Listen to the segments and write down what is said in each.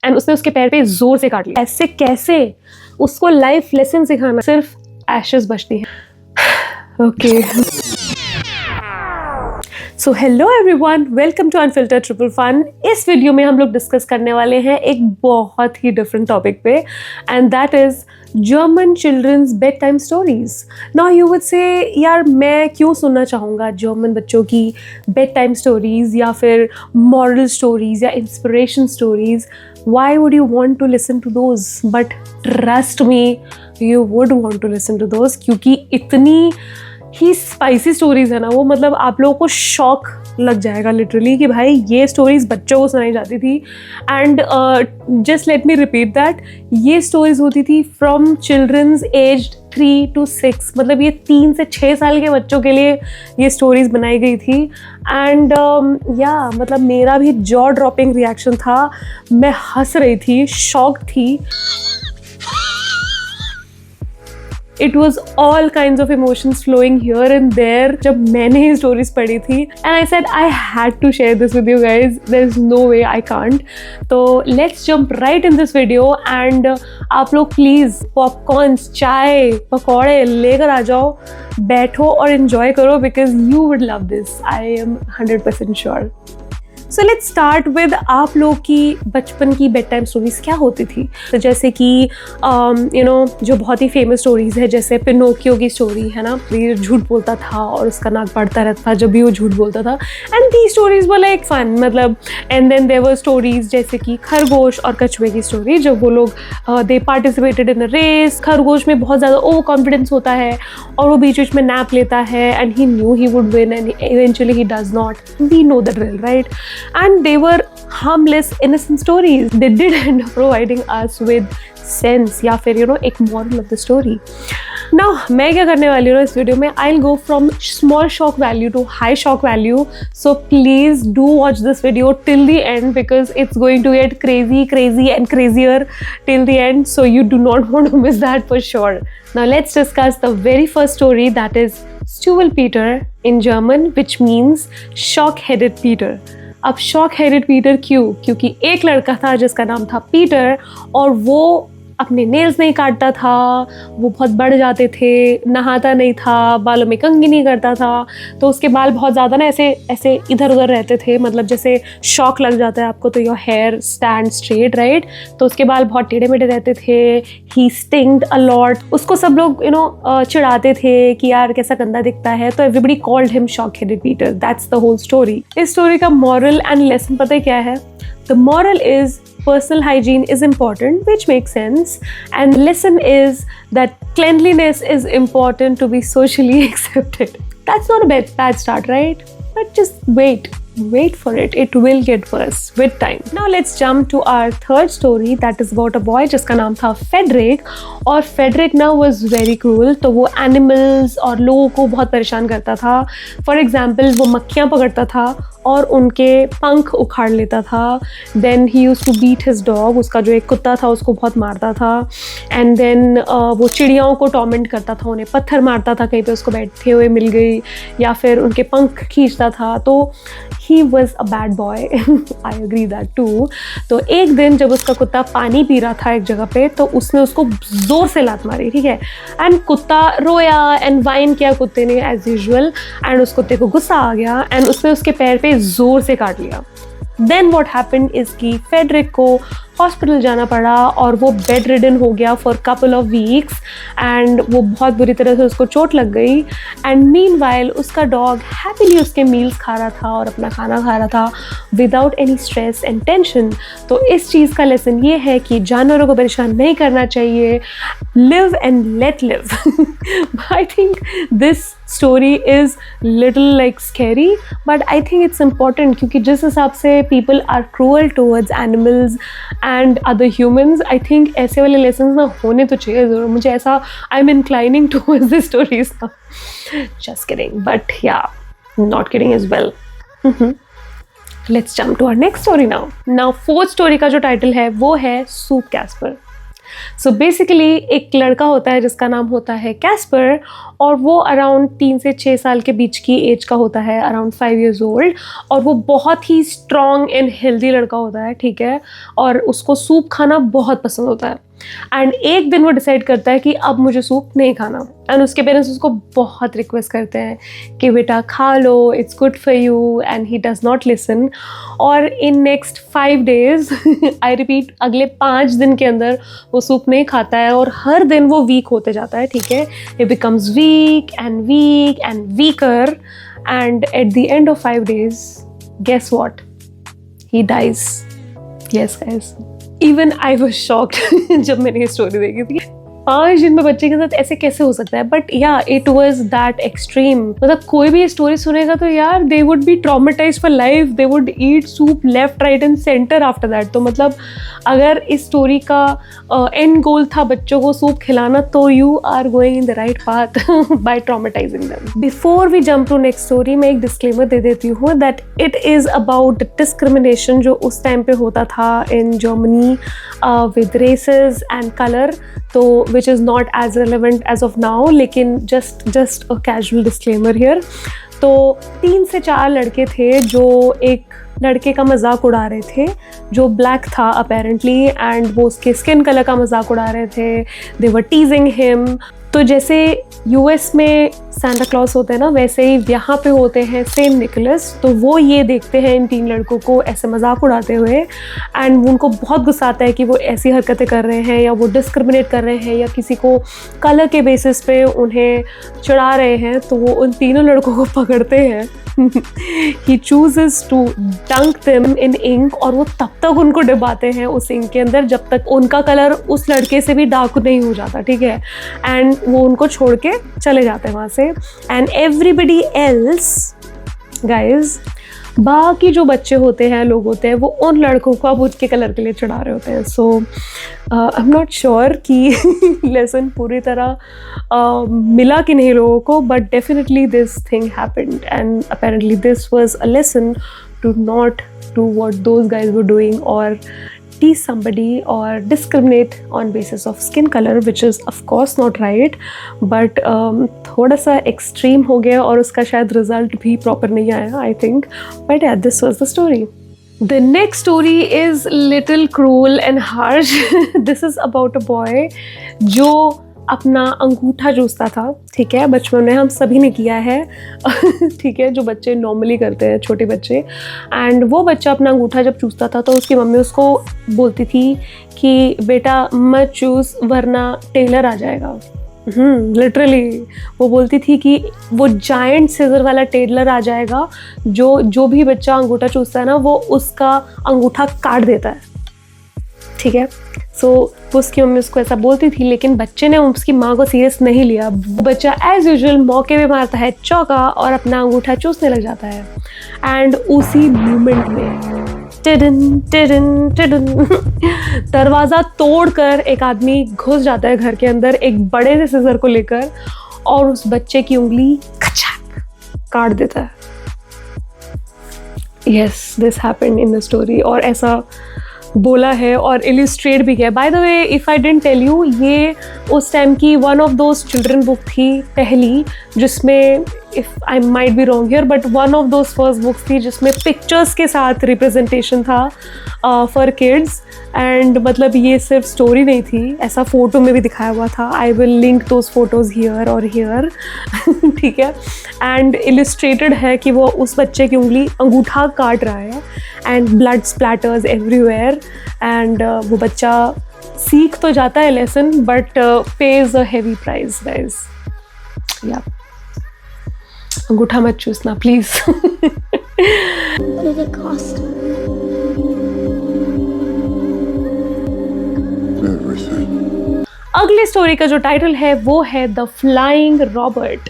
And उसने उसके पैर पे जोर से काट लिया। ऐसे कैसे? उसको लाइफ लेसन सिखाना, सिर्फ एशेस बचती हैं। Okay, so hello everyone, welcome to unfiltered triple fun. इस वीडियो में हम लोग डिस्कस करने वाले हैं एक बहुत ही डिफरेंट टॉपिक पे, and that is German children's bedtime stories. Now you would say यार मैं क्यों सुनना चाहूँगा जर्मन बच्चों की बेड टाइम स्टोरीज या फिर मॉरल स्टोरीज या inspiration stories. Why would you want to listen to those? But trust me, you would want to listen to those, क्योंकि इतनी ही स्पाइसी स्टोरीज है ना वो, मतलब आप लोगों को शॉक लग जाएगा लिटरली कि भाई ये स्टोरीज बच्चों को सुनाई जाती थी। And just let me repeat that, ये स्टोरीज होती थी फ्रॉम चिल्ड्रंस एज 3 to 6, मतलब ये 3 से 6 साल के बच्चों के लिए ये स्टोरीज बनाई गई थी। एंड या मतलब मेरा भी जॉ ड्रॉपिंग रिएक्शन था, मैं हंस रही थी, शॉक थी। It was all kinds of emotions flowing here and there जब मैंने ये स्टोरीज पढ़ी थी, and I said I had to share this with you guys. There is no way I can't. तो let's jump right in this video and आप लोग please popcorns, चाय, पकौड़े लेकर आ जाओ, बैठो और enjoy करो because you would love this. I am 100% sure. So let's start with आप लोग की बचपन की बेड टाइम स्टोरीज क्या होती थी। तो जैसे कि यू नो जो बहुत ही फेमस स्टोरीज है, जैसे पिनोकियो की स्टोरी है ना, ये झूठ बोलता था और उसका नाक बढ़ता रहता था जब भी वो झूठ बोलता था। एंड दी स्टोरीज वाला एक फन, मतलब and then there were stories जैसे कि खरगोश और कछुए की स्टोरी, जब वो लोग दे पार्टिसिपेटेड इन अ रेस। खरगोश में बहुत ज़्यादा ओवर कॉन्फिडेंस होता है और वो बीच बीच में नैप लेता है, and he knew he would win and eventually he does not. We know the drill, right? And they were harmless, innocent stories. They did end up providing us with sense या फिर you know एक moral of the story. Now मैं क्या करने वाली हूँ इस video में, I'll go from small shock value to high shock value. So please do watch this video till the end because it's going to get crazy, crazy and crazier till the end. So you do not want to miss that for sure. Now let's discuss the very first story, that is Struwwelpeter in German, which means shock-headed Peter. अब shock headed Peter क्यों? क्योंकि एक लड़का था जिसका नाम था Peter और वो अपने नेल्स नहीं काटता था, वो बहुत बढ़ जाते थे, नहाता नहीं था, बालों में कंघी नहीं करता था, तो उसके बाल बहुत ज़्यादा ना ऐसे ऐसे इधर उधर रहते थे, मतलब जैसे शॉक लग जाता है आपको तो your hair stand straight, right? तो उसके बाल बहुत टेढ़े मेढ़े रहते थे। He stinged a lot. उसको सब लोग यू नो चिढ़ाते थे कि यार कैसा गंदा दिखता है, तो everybody called him shock headed Peter. That's the whole story. इस स्टोरी का मॉरल एंड लेसन पता है क्या है? The moral is personal hygiene is important, which makes sense, and lesson is that cleanliness is important to be socially accepted. That's not a bad start, right? But just wait for it. It will get worse with time. Now let's jump to our third story, that is about a boy जिसका नाम था Frederick. और Frederick ना was very cruel, तो वो animals और लोगों को बहुत परेशान करता था। फॉर एग्जाम्पल वो मक्खियाँ पकड़ता था और उनके पंख उखाड़ लेता था। Then he used to beat his dog, उसका जो एक कुत्ता था उसको बहुत मारता था। एंड देन वो चिड़ियाओं को टॉर्मेंट करता था, उन्हें पत्थर मारता था कहीं पे उसको बैठे हुए मिल गई, या फिर उनके पंख खींचता था। तो he was a bad boy. I agree that too. तो एक दिन जब उसका कुत्ता पानी पी रहा था एक जगह पे, तो उसने उसको जोर से लात मारी, ठीक है? एंड कुत्ता रोया एंड वाइन किया कुत्ते ने एज यूजुअल, एंड उस कुत्ते को गुस्सा आ गया एंड उसने उसके पैर पे जोर से काट लिया। देन वॉट हैपेंड इज कि फेडरिक को हॉस्पिटल जाना पड़ा और वो बेड रिडन हो गया for couple of weeks, and वो बहुत बुरी तरह से उसको चोट लग गई। एंड मीनवाइल उसका डॉग हैप्पीली उसके मील्स खा रहा था और अपना खाना खा रहा था without any stress and tension. तो इस चीज़ का लेसन ये है कि जानवरों को परेशान नहीं करना चाहिए। Live and let live. I think this story is little like scary, but I think it's important, क्योंकि जिस हिसाब से people are cruel towards animals and other humans, I think ऐसे वाले लेसन्स ना होने तो चाहिए ज़रूर। मुझे ऐसा I am inclining towards this stories ना। Just kidding, but yeah not kidding as well. Let's jump to our next story now. Fourth story का जो टाइटल है वो है सूप कैस्पर। सो बेसिकली एक लड़का होता है जिसका नाम होता है कैस्पर, और वो अराउंड 3 से 6 साल के बीच की एज का होता है, अराउंड 5 years old, और वो बहुत ही स्ट्रॉन्ग एंड हेल्दी लड़का होता है, ठीक है, और उसको सूप खाना बहुत पसंद होता है। एंड एक दिन वो डिसाइड करता है कि अब मुझे सूप नहीं खाना, एंड उसके पेरेंट्स उसको बहुत रिक्वेस्ट करते हैं कि बेटा खा लो, it's good for you, and he does not listen. और in next 5 days I repeat, अगले 5 दिन के अंदर वो सूप नहीं खाता है, और हर दिन वो वीक होते जाता है, ठीक है, ही becomes weak and weaker, and at the end of 5 days, guess what, he dies. Yes guys, even I was shocked जब मैंने ये स्टोरी देखी थी। 5 दिन में बच्चे के साथ ऐसे कैसे हो सकता है, बट या इट वॉज दैट एक्सट्रीम। मतलब कोई भी ये स्टोरी सुनेगा तो यार they would be traumatised for life, they would eat soup left right and centre after that. तो मतलब अगर इस स्टोरी का एंड गोल था बच्चों को सूप खिलाना, तो you are going in the right path by traumatizing them. Before we jump to next story, मैं एक डिस्क्लेमर दे देती हूँ that it is about discrimination जो उस टाइम पे होता था in Germany with races and colour, तो which is not as relevant as of now, लेकिन just a casual disclaimer here। तो 3 से 4 लड़के थे जो एक लड़के का मजाक उड़ा रहे थे जो ब्लैक था अपेरेंटली, एंड वो उसके स्किन कलर का मजाक उड़ा रहे थे, दे वर टीजिंग हिम। तो जैसे यूएस में सांता क्लॉज होते हैं ना, वैसे ही यहाँ पे होते हैं सेंट निकोलस। तो वो ये देखते हैं इन 3 लड़कों को ऐसे मजाक उड़ाते हुए, एंड उनको बहुत गुस्सा आता है कि वो ऐसी हरकतें कर रहे हैं, या वो डिस्क्रिमिनेट कर रहे हैं, या किसी को कलर के बेसिस पे उन्हें चिढ़ा रहे हैं। तो वो उन तीनों लड़कों को पकड़ते हैं he chooses to dunk them in ink, और वो तब तक उनको डुबाते हैं उस इंक के अंदर जब तक उनका कलर उस लड़के से भी डार्क नहीं हो जाता, ठीक है, एंड वो उनको छोड़ के चले जाते हैं वहाँ से। एंड एवरीबडी एल्स गाइज, बाकी जो बच्चे होते हैं, लोग होते हैं, वो उन लड़कों को अब उनके कलर के लिए चढ़ा रहे होते हैं। So I am not sure कि लेसन पूरी तरह मिला कि नहीं लोगों को, but definitely this thing happened, and apparently this was a lesson to not do what those guys were doing, और tease somebody or discriminate on basis of skin color, which is of course not right, but थोड़ा सा extreme हो गया और उसका शायद result भी proper नहीं आया, I think, but yeah, this was the story. The next story is little cruel and harsh. This is about a boy जो अपना अंगूठा चूसता था, ठीक है, बचपन में हम सभी ने किया है ठीक है, जो बच्चे नॉर्मली करते हैं, छोटे बच्चे। एंड वो बच्चा अपना अंगूठा जब चूसता था तो उसकी मम्मी उसको बोलती थी कि बेटा मत चूस वरना टेलर आ जाएगा। लिटरली वो बोलती थी कि वो जायंट सीजर वाला टेलर आ जाएगा, जो भी बच्चा अंगूठा चूसता है ना, वो उसका अंगूठा काट देता है, ठीक है। सो उसकी मम्मी उसको ऐसा बोलती थी, लेकिन बच्चे ने उसकी माँ को सीरियस नहीं लिया। बच्चा एज यूजुअल मौके पे मारता है चौका और अपना अंगूठा चूसने लग जाता है। एंड उसी मोमेंट में टिडन टिडन टिडन दरवाज़ा तोड़कर एक आदमी घुस जाता है घर के अंदर एक बड़े से सीजर को लेकर, और उस बच्चे की उंगली खचाक काट देता है। Yes, this happened in the story, और ऐसा बोला है और इलिस्ट्रेट भी किया। By the way, if I didn't tell you, ये उस टाइम की one of those children book थी पहली, जिसमें if I might be wrong here, but one of those first books थी जिसमें पिक्चर्स के साथ रिप्रेजेंटेशन था फॉर किड्स। एंड मतलब ये सिर्फ स्टोरी नहीं थी, ऐसा फ़ोटो में भी दिखाया हुआ था। I will link those photos here और हियर ठीक है। एंड इलिस्ट्रेटेड है कि वो उस बच्चे की उंगली अंगूठा काट रहा है, and blood splatters everywhere, and वो बच्चा सीख तो जाता है lesson, but pays a heavy price guys. या अंगूठा मत चूसना please. What did it cost? Everything. अगली स्टोरी का जो टाइटल है वो है द फ्लाइंग रॉबर्ट।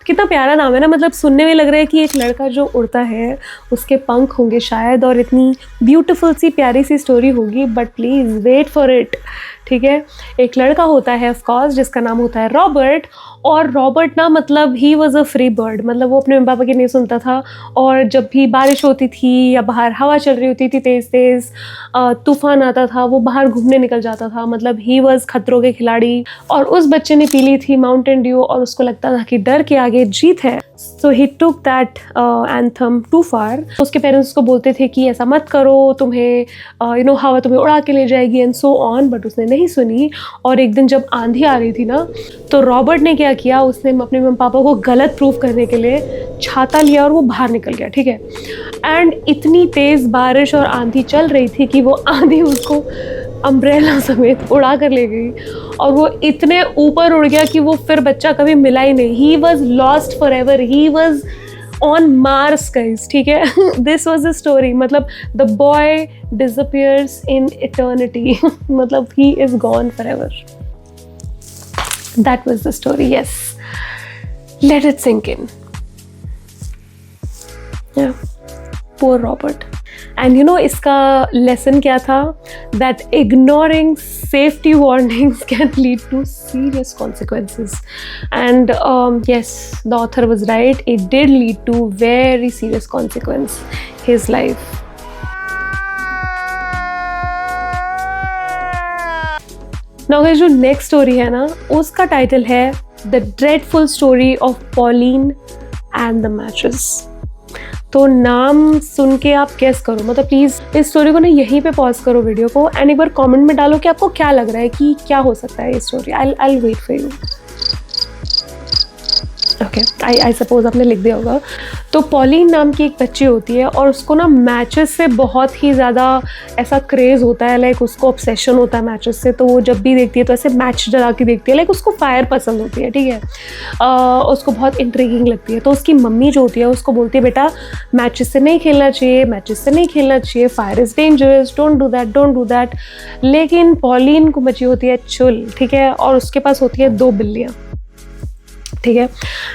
कितना प्यारा नाम है ना, मतलब सुनने में लग रहा है कि एक लड़का जो उड़ता है उसके पंख होंगे शायद, और इतनी ब्यूटीफुल सी प्यारी सी स्टोरी होगी, but please wait for it, ठीक है। एक लड़का होता है ऑफ कोर्स जिसका नाम होता है रॉबर्ट, और रॉबर्ट ना मतलब he was a free bird, मतलब वो अपने मम्मी पापा की नहीं सुनता था, और जब भी बारिश होती थी या बाहर हवा चल रही होती थी तेज़ तेज़, तूफान आता था, वो बाहर घूमने निकल जाता था, मतलब ही वॉज खतरों के खिलाड़ी। और उस बच्चे ने पी ली थी माउंटेन ड्यू और उसको लगता था कि डर के आगे जीत है, सो ही टुक दैट एंथम टू फार। उसके पेरेंट्स को बोलते थे कि ऐसा मत करो, तुम्हें हवा तुम्हें उड़ा के ले जाएगी एंड सो ऑन, बट उसने नहीं सुनी। और एक दिन जब आंधी आ रही थी ना, तो रॉबर्ट ने क्या किया, उसने अपने मम्मी पापा को गलत प्रूफ करने के लिए छाता लिया और वो बाहर निकल गया, ठीक है। एंड इतनी तेज़ बारिश और आंधी चल रही थी कि वो आंधी उसको अम्ब्रेला समेत उड़ा कर ले गई, और वो इतने ऊपर उड़ गया कि वो फिर बच्चा कभी मिला ही नहीं। He was lost forever, he was on Mars guys, ठीक है। दिस वॉज द स्टोरी, मतलब the boy disappears in eternity, मतलब he is gone forever. That was the story, yes, let it sink in. Poor Robert. And इसका lesson क्या था, that ignoring safety warnings can lead to serious consequences. And yes, the author was right, it did lead to very serious consequence his life. Now guys, जो next story है ना, उसका title है The Dreadful Story of Pauline and the Matches. तो नाम सुन के आप guess करो, मतलब प्लीज़ इस स्टोरी को ना यहीं पे पॉज करो वीडियो को, एंड एक बार कमेंट में डालो कि आपको क्या लग रहा है कि क्या हो सकता है ये story. I wait for you. Okay, I suppose आपने लिख दिया होगा। तो पॉलिन नाम की एक बच्ची होती है और उसको ना मैचेस से बहुत ही ज़्यादा ऐसा क्रेज़ होता है, लाइक उसको ऑब्सेशन होता है मैचेस से। तो वो जब भी देखती है तो ऐसे मैच जला के देखती है, लाइक उसको फायर पसंद होती है, ठीक है। उसको बहुत इंट्रीगिंग लगती है। तो उसकी मम्मी जो होती है उसको बोलती है, बेटा मैचेस से नहीं खेलना चाहिए, मैचेस से नहीं खेलना चाहिए, fire is dangerous, don't do that, don't do that. लेकिन पॉलिन को बची होती है चुल, ठीक है, और उसके पास होती है 2 बिल्लियाँ, ठीक है।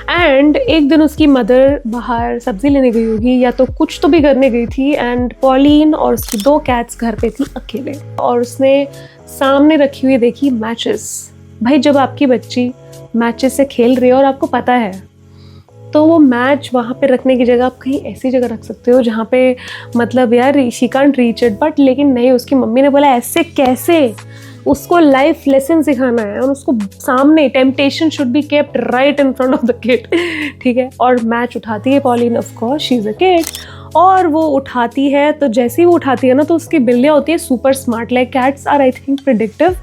एंड एक दिन उसकी मदर बाहर सब्जी लेने गई होगी या तो कुछ तो भी करने गई थी, एंड पॉलिन और उसकी 2 कैट्स घर पे थी अकेले, और उसने सामने रखी हुई देखी मैचेस। भाई जब आपकी बच्ची मैचेस से खेल रही है और आपको पता है, तो वो मैच वहाँ पे रखने की जगह आप कहीं ऐसी जगह रख सकते हो जहाँ पे मतलब यार she can't reach it, but लेकिन नहीं, उसकी मम्मी ने बोला ऐसे कैसे, उसको लाइफ लेसन सिखाना है और उसको सामने, temptation should be kept right in front of the kid, ठीक है। और मैच उठाती है Pauline, of course she is a kid, और वो उठाती है। तो जैसे ही वो उठाती है ना, तो उसकी बिल्लियाँ होती है super smart, like cats are I think predictive.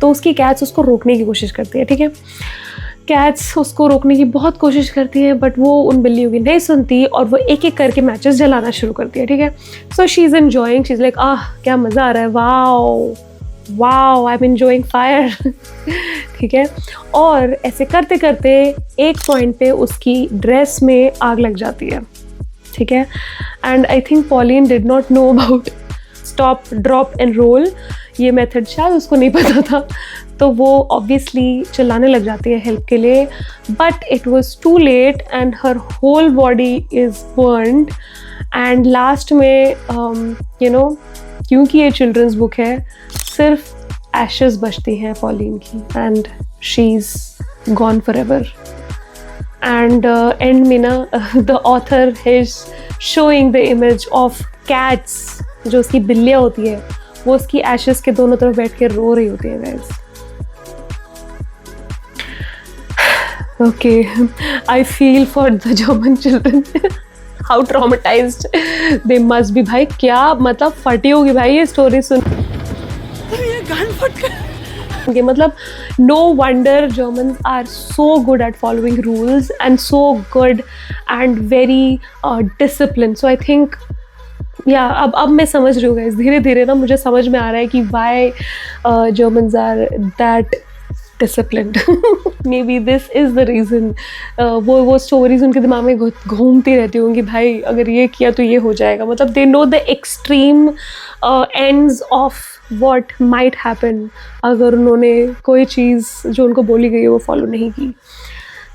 तो उसकी कैट्स उसको रोकने की कोशिश करती है, ठीक है। कैट्स उसको रोकने की बहुत कोशिश करती है, बट वो उन बिल्लियों की नहीं सुनती और वो एक एक करके मैचेस जलाना शुरू करती है, ठीक है। So she is enjoying, she is like ah क्या मज़ा आ रहा है, wow wow I am enjoying fire, ठीक है। और ऐसे करते करते एक पॉइंट पे उसकी ड्रेस में आग लग जाती है, ठीक है। And I think Pauline did not know about stop drop and roll, ये मेथड शायद उसको नहीं पता था। तो वो ऑब्वियसली चिल्लाने लग जाती है हेल्प के लिए, but it was too late and her whole body is burned. And last में क्योंकि ये चिल्ड्रंस बुक है, सिर्फ एशेस बचती हैं पॉलिन की, and she is gone for ever. And and में ना the author is showing the image of cats, जो उसकी बिल्लियाँ होती है, वो उसकी एशेस के दोनों तरफ बैठ के रो रही होती है guys. Okay, I feel for the German children, how traumatised they must be. भाई क्या मतलब फटी होगी भाई ये स्टोरी सुन, ये गान फट गया। मतलब no wonder Germans are so good at following rules and so good and very disciplined. So I think अब मैं समझ रही हूँ गाइस, धीरे धीरे ना मुझे समझ में आ रहा है कि why Germans are that disciplined. Maybe this is the reason. वो स्टोरीज उनके दिमाग में घूमती रहती होंगी, भाई अगर ये किया तो ये हो जाएगा, मतलब they know the extreme ends of what might happen अगर उन्होंने कोई चीज़ जो उनको बोली गई है वो फॉलो नहीं की।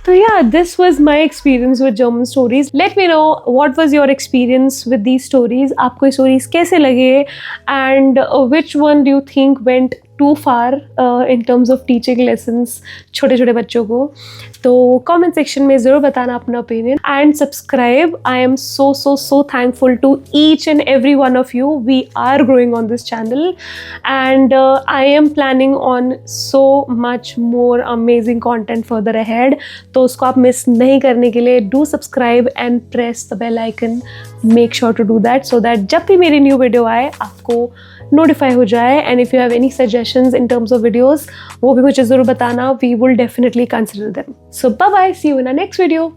तो yeah, this was my experience with German stories. Let me know what was your experience with these stories. आपको ये stories कैसे लगे, and which one do you think went too far in terms of teaching lessons छोटे छोटे बच्चों को, तो comment section में ज़रूर बताना अपना opinion and subscribe. I am so thankful to each and every one of you. We are growing on this channel and I am planning on so much more amazing content further ahead. तो उसको आप miss नहीं करने के लिए do subscribe and press the bell icon. Make sure to do that so that जब भी मेरी न्यू वीडियो आए आपको नोटिफाई हो जाए. And if you have any suggestions in terms of videos वो भी मुझे ज़रूर बताना. We will definitely consider them. So bye bye, see you in a next video.